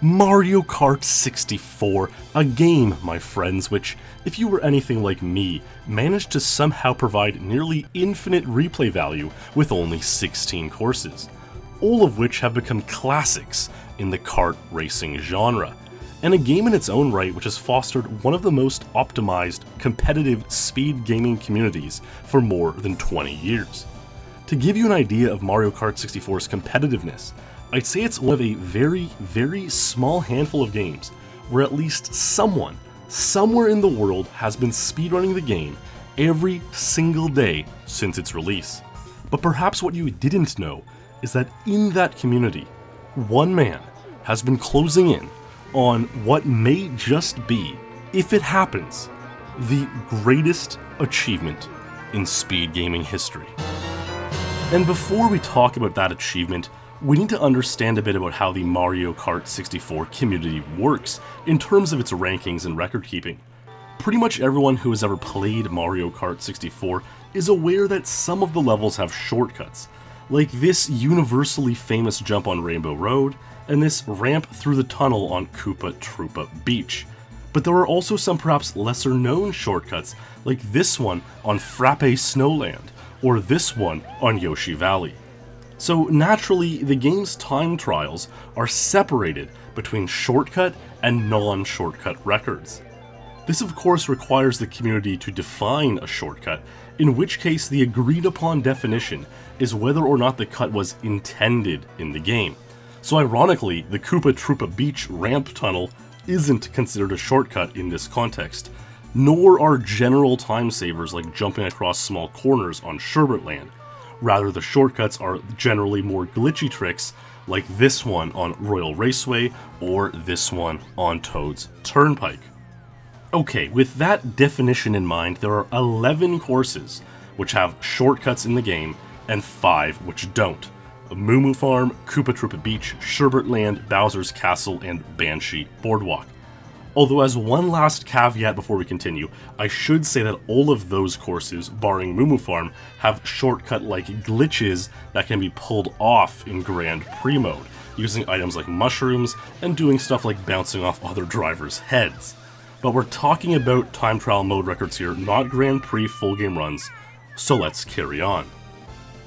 Mario Kart 64, a game, my friends, which, if you were anything like me, managed to somehow provide nearly infinite replay value with only 16 courses, all of which have become classics in the kart racing genre, and a game in its own right which has fostered one of the most optimized, competitive speed gaming communities for more than 20 years. To give you an idea of Mario Kart 64's competitiveness, I'd say it's one of a very, very small handful of games where at least someone, somewhere in the world, has been speedrunning the game every single day since its release. But perhaps what you didn't know is that in that community, one man has been closing in on what may just be, if it happens, the greatest achievement in speed gaming history. And before we talk about that achievement, we need to understand a bit about how the Mario Kart 64 community works in terms of its rankings and record keeping. Pretty much everyone who has ever played Mario Kart 64 is aware that some of the levels have shortcuts, like this universally famous jump on Rainbow Road, and this ramp through the tunnel on Koopa Troopa Beach. But there are also some perhaps lesser known shortcuts, like this one on Frappe Snowland, or this one on Yoshi Valley. So naturally, the game's time trials are separated between shortcut and non-shortcut records. This of course requires the community to define a shortcut, in which case the agreed upon definition is whether or not the cut was intended in the game. So ironically, the Koopa Troopa Beach ramp tunnel isn't considered a shortcut in this context, nor are general time savers like jumping across small corners on Sherbetland. Rather, the shortcuts are generally more glitchy tricks like this one on Royal Raceway or this one on Toad's Turnpike. Okay, with that definition in mind, there are 11 courses which have shortcuts in the game and 5 which don't. Moo Moo Farm, Koopa Troopa Beach, Sherbetland, Bowser's Castle, and Banshee Boardwalk. Although as one last caveat before we continue, I should say that all of those courses, barring Moo Moo Farm, have shortcut-like glitches that can be pulled off in Grand Prix mode, using items like mushrooms and doing stuff like bouncing off other drivers' heads. But we're talking about time trial mode records here, not Grand Prix full game runs, so let's carry on.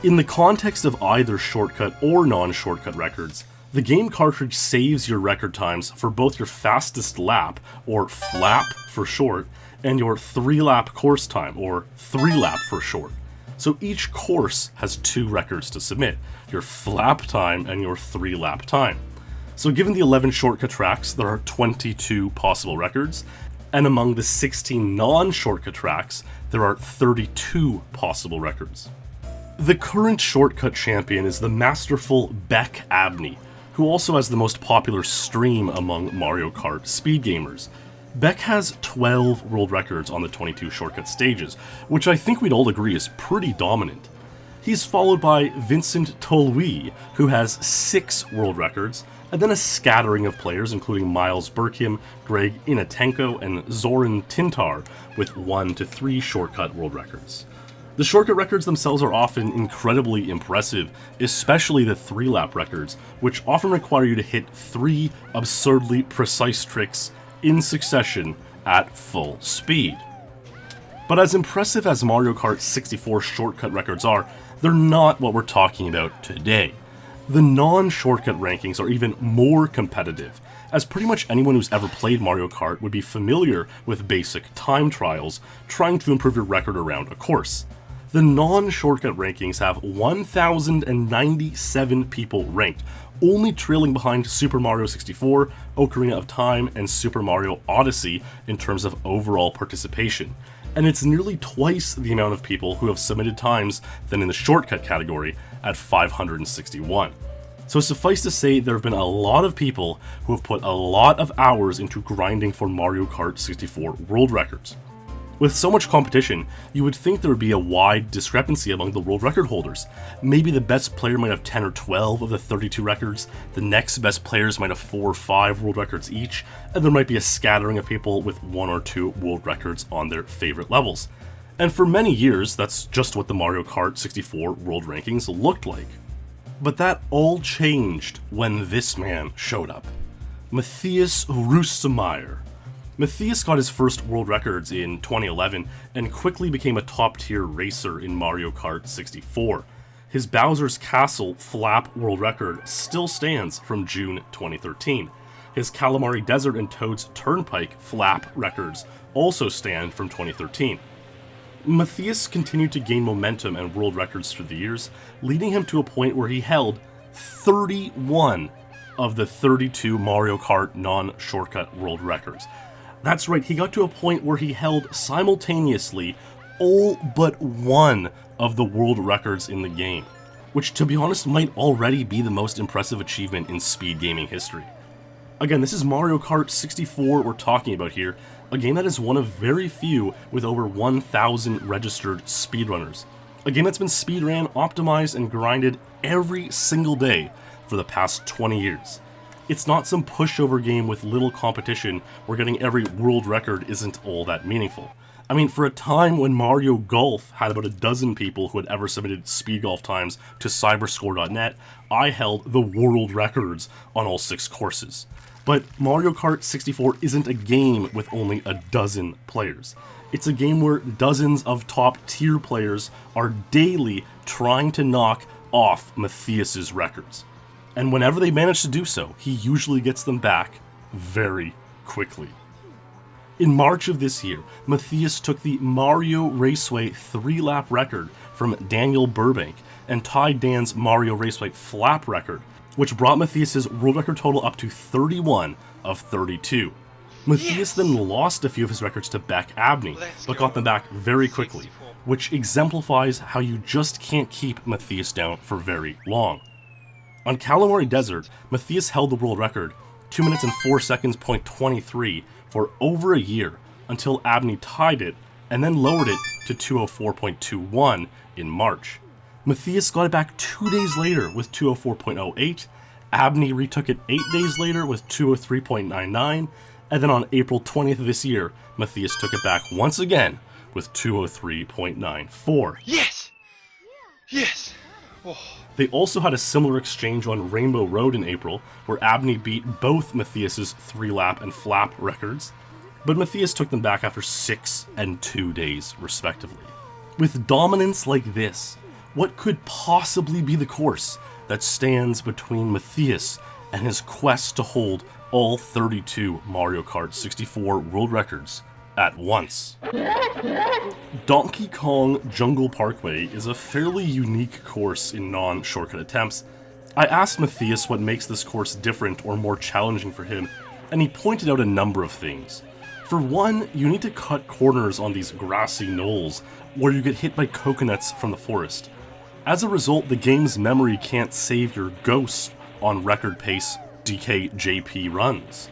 In the context of either shortcut or non-shortcut records, the game cartridge saves your record times for both your fastest lap, or FLAP for short, and your 3-lap course time, or 3-lap for short. So each course has 2 records to submit, your FLAP time and your 3-lap time. So given the 11 shortcut tracks, there are 22 possible records, and among the 16 non-shortcut tracks, there are 32 possible records. The current shortcut champion is the masterful ABNEY, who also has the most popular stream among Mario Kart speed gamers. Beck has 12 world records on the 22 shortcut stages, which I think we'd all agree is pretty dominant. He's followed by Vincent Tolui, who has 6 world records, and then a scattering of players including Miles Burkham, Greg Inatenko, and Zoran Tintar with 1 to 3 shortcut world records. The shortcut records themselves are often incredibly impressive, especially the 3-lap records, which often require you to hit 3 absurdly precise tricks in succession at full speed. But as impressive as Mario Kart 64 shortcut records are, they're not what we're talking about today. The non-shortcut rankings are even more competitive, as pretty much anyone who's ever played Mario Kart would be familiar with basic time trials, trying to improve your record around a course. The non-shortcut rankings have 1,097 people ranked, only trailing behind Super Mario 64, Ocarina of Time, and Super Mario Odyssey in terms of overall participation, and it's nearly twice the amount of people who have submitted times than in the shortcut category at 561. So suffice to say, there have been a lot of people who have put a lot of hours into grinding for Mario Kart 64 world records. With so much competition, you would think there would be a wide discrepancy among the world record holders. Maybe the best player might have 10 or 12 of the 32 records, the next best players might have 4 or 5 world records each, and there might be a scattering of people with 1 or 2 world records on their favorite levels. And for many years, that's just what the Mario Kart 64 world rankings looked like. But that all changed when this man showed up. Matthias Rustemeyer. Matthias got his first world records in 2011 and quickly became a top-tier racer in Mario Kart 64. His Bowser's Castle flap world record still stands from June 2013. His Calamari Desert and Toad's Turnpike flap records also stand from 2013. Matthias continued to gain momentum and world records through the years, leading him to a point where he held 31 of the 32 Mario Kart non-shortcut world records. That's right, he got to a point where he held simultaneously all but one of the world records in the game, which to be honest might already be the most impressive achievement in speed gaming history. Again, this is Mario Kart 64 we're talking about here, a game that is one of very few with over 1,000 registered speedrunners. A game that's been speedran, optimized, and grinded every single day for the past 20 years. It's not some pushover game with little competition where getting every world record isn't all that meaningful. I mean, for a time when Mario Golf had about a dozen people who had ever submitted speed golf times to cyberscore.net, I held the world records on all 6 courses. But Mario Kart 64 isn't a game with only a dozen players. It's a game where dozens of top-tier players are daily trying to knock off Matthias's records. And whenever they manage to do so, he usually gets them back very quickly. In March of this year, Matthias took the Mario Raceway 3-lap record from Daniel Burbank and tied Dan's Mario Raceway flap record, which brought Matthias's world record total up to 31 of 32. Matthias then lost a few of his records to Beck ABNEY, but got them back very quickly, which exemplifies how you just can't keep Matthias down for very long. On Calamari Desert, Matthias held the world record, 2 minutes and 4 seconds .23 for over a year, until ABNEY tied it, and then lowered it to 204.21 in March. Matthias got it back 2 days later with 204.08, ABNEY retook it 8 days later with 203.99, and then on April 20th of this year, Matthias took it back once again with 203.94. Yes! Yes! Oh. They also had a similar exchange on Rainbow Road in April, where ABNEY beat both Matthias's 3-lap and flap records, but Matthias took them back after 6 and 2 days, respectively. With dominance like this, what could possibly be the course that stands between Matthias and his quest to hold all 32 Mario Kart 64 world records at once? Donkey Kong Jungle Parkway is a fairly unique course in non-shortcut attempts. I asked Matthias what makes this course different or more challenging for him, and he pointed out a number of things. For one, you need to cut corners on these grassy knolls where you get hit by coconuts from the forest. As a result, the game's memory can't save your ghost on record pace DKJP runs.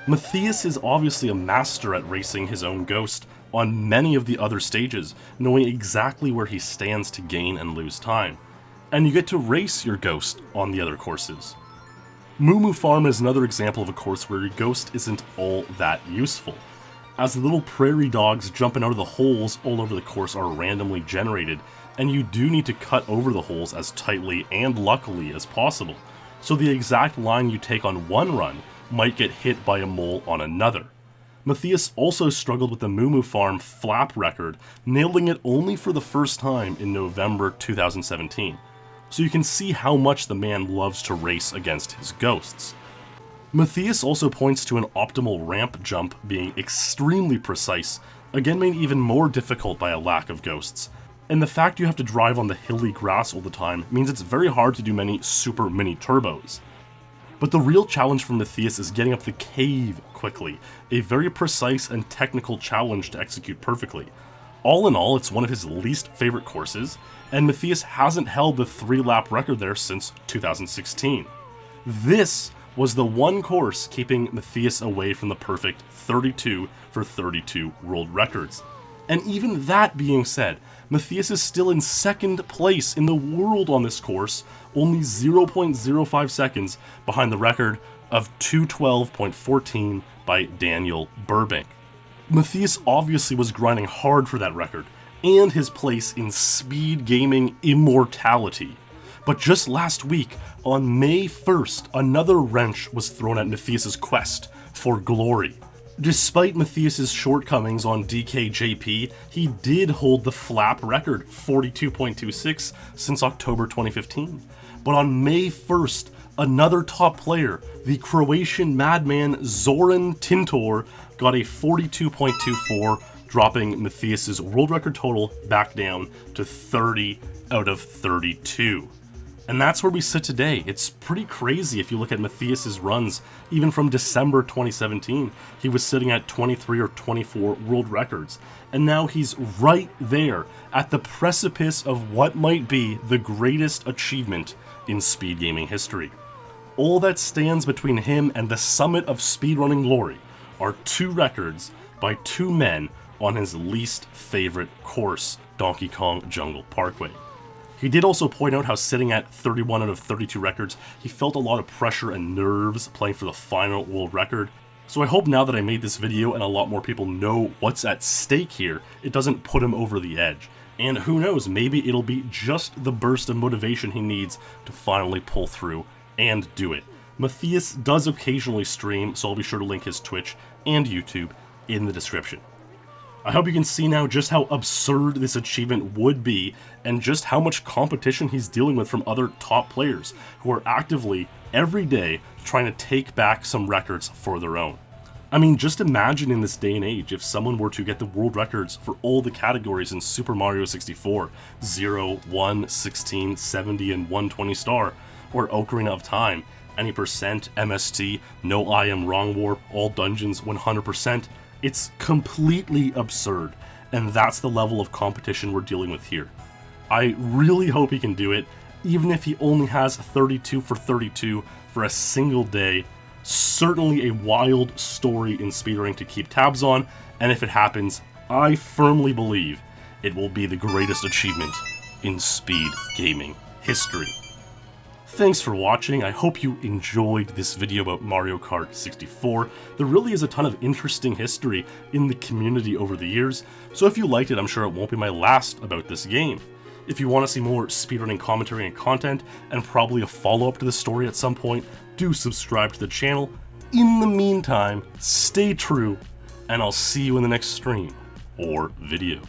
Matthias is obviously a master at racing his own ghost on many of the other stages, knowing exactly where he stands to gain and lose time. And you get to race your ghost on the other courses. Moo Moo Farm is another example of a course where your ghost isn't all that useful, as the little prairie dogs jumping out of the holes all over the course are randomly generated, and you do need to cut over the holes as tightly and luckily as possible, so the exact line you take on one run might get hit by a mole on another. Matthias also struggled with the Moo Moo Farm flap record, nailing it only for the first time in November 2017. So you can see how much the man loves to race against his ghosts. Matthias also points to an optimal ramp jump being extremely precise, again made even more difficult by a lack of ghosts. And the fact you have to drive on the hilly grass all the time means it's very hard to do many super mini turbos. But the real challenge for Matthias is getting up the cave quickly, a very precise and technical challenge to execute perfectly. All in all, it's one of his least favorite courses, and Matthias hasn't held the 3-lap record there since 2016. This was the one course keeping Matthias away from the perfect 32 for 32 world records. And even that being said, Matthias is still in second place in the world on this course, only 0.05 seconds behind the record of 212.14 by Daniel Burbank. Matthias obviously was grinding hard for that record, and his place in speed gaming immortality. But just last week, on May 1st, another wrench was thrown at Matthias' quest for glory. Despite Matthias' shortcomings on DKJP, he did hold the flap record, 42.26, since October 2015. But on May 1st, another top player, the Croatian madman ZORAN Tintor, got a 42.24, dropping Matthias' world record total back down to 30 out of 32. And that's where we sit today. It's pretty crazy if you look at Matthias' runs, even from December 2017. He was sitting at 23 or 24 world records. And now he's right there at the precipice of what might be the greatest achievement in speed gaming history. All that stands between him and the summit of speedrunning glory are 2 records by 2 men on his least favorite course, Donkey Kong Jungle Parkway. He did also point out how sitting at 31 out of 32 records, he felt a lot of pressure and nerves playing for the final world record. So I hope now that I made this video and a lot more people know what's at stake here, it doesn't put him over the edge. And who knows, maybe it'll be just the burst of motivation he needs to finally pull through and do it. Matthias does occasionally stream, so I'll be sure to link his Twitch and YouTube in the description. I hope you can see now just how absurd this achievement would be and just how much competition he's dealing with from other top players who are actively, every day, trying to take back some records for their own. I mean, just imagine in this day and age if someone were to get the world records for all the categories in Super Mario 64, 0, 1, 16, 70, and 120 star, or Ocarina of Time, any percent, MST, no I am wrong warp, all dungeons 100%. It's completely absurd, and that's the level of competition we're dealing with here. I really hope he can do it, even if he only has 32 for 32 for a single day. Certainly a wild story in speedrunning to keep tabs on, and if it happens, I firmly believe it will be the greatest achievement in speed gaming history. Thanks for watching. I hope you enjoyed this video about Mario Kart 64. There really is a ton of interesting history in the community over the years, so if you liked it, I'm sure it won't be my last about this game. If you want to see more speedrunning commentary and content, and probably a follow-up to the story at some point, do subscribe to the channel. In the meantime, stay true, and I'll see you in the next stream or video.